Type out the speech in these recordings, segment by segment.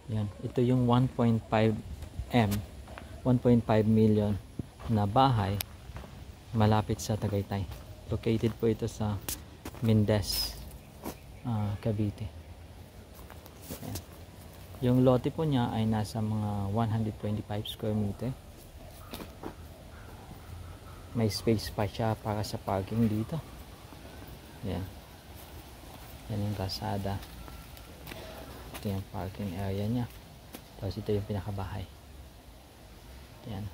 Yan. Ito yung 1.5 M, 1.5 million na bahay malapit sa Tagaytay. Located po ito sa Mendez, Cavite. Yan. Yung lote po niya ay nasa mga 125 square meter. May space pa siya para sa parking dito. Yan. Yan yung kalsada. Ito yung parking area niya. Tapos ito yung pinakabahay. Yan.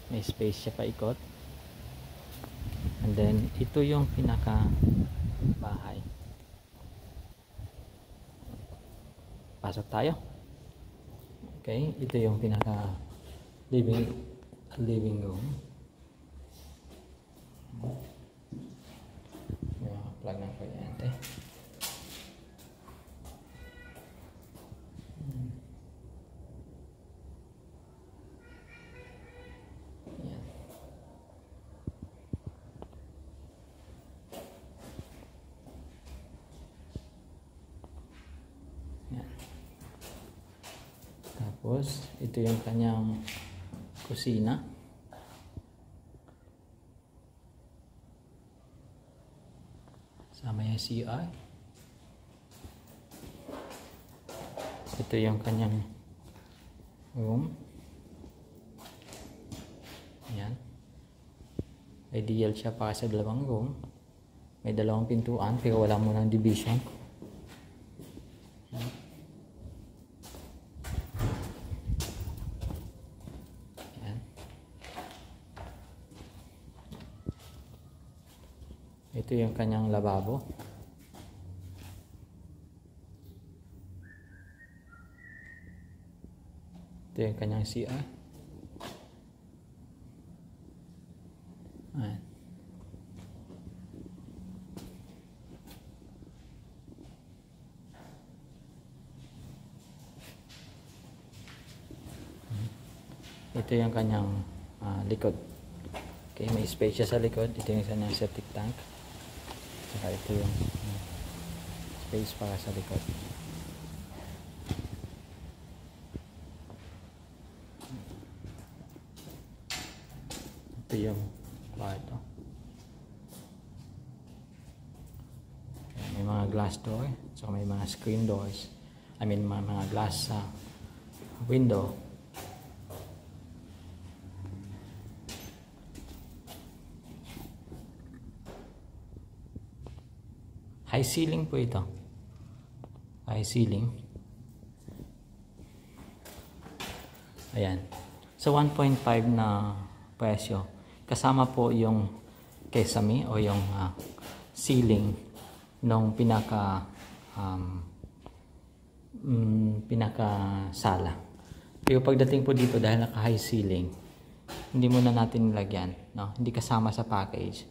May space siya pa ikot. And then ito yung pinakabahay. Pasok tayo. Okay, ito yung pinaka living room. May mga plug ng kuryente. Yan. Yan. Tapos ito yung kanyang kusina. Sama yung CR. Ito yung kanyang room. Ayan. Ideal siya para sa dalawang room. May dalawang pintuan pero wala mo ng division. Ayan. Ito yung kanyang lababo. Ito yung kanyang CR. Ayan. Ito yung kanyang likod. Okay, may space siya sa likod. Ito yung kanyang septic tank. Saka ito yung space para sa likod. Ito yung kwarto. May mga glass door. So may mga screen doors. I mean mga glass window. High ceiling po ito. High ceiling. Ayan. So 1.5 na presyo. Kasama po yung kesame o yung ceiling nung pinaka sala. Pero pagdating po dito dahil naka high ceiling, hindi muna natin nilagyan, no? Hindi kasama sa package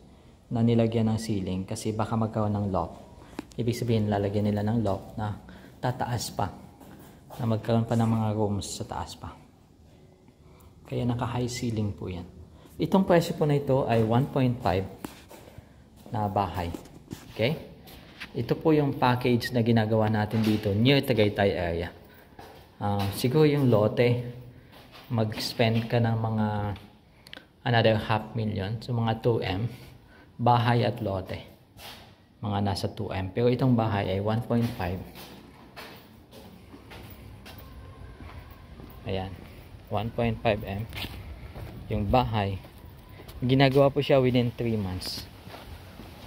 na nilagyan ng ceiling kasi baka magkaroon ng loft. Ibig sabihin lalagyan nila ng loft na tataas pa, na magkaroon pa ng mga rooms sa taas pa. Kaya naka high ceiling po yan. Itong presyo po na ito ay 1.5 na bahay. Okay? Ito po yung package na ginagawa natin dito near Tagaytay area. Siguro yung lote, mag-spend ka ng mga another 500,000. So mga 2M. Bahay at lote. Mga nasa 2M. Pero itong bahay ay 1.5. Ayan. 1.5M. Yung bahay. Ginagawa po siya within 3 months.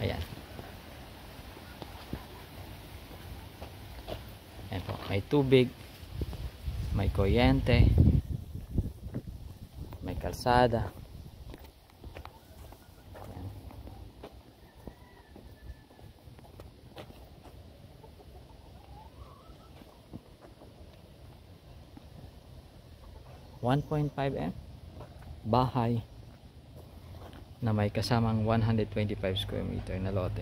Ayan. Ayan po. May tubig. May kuryente. May kalsada. 1.5M bahay na may kasamang 125 square meter na lote.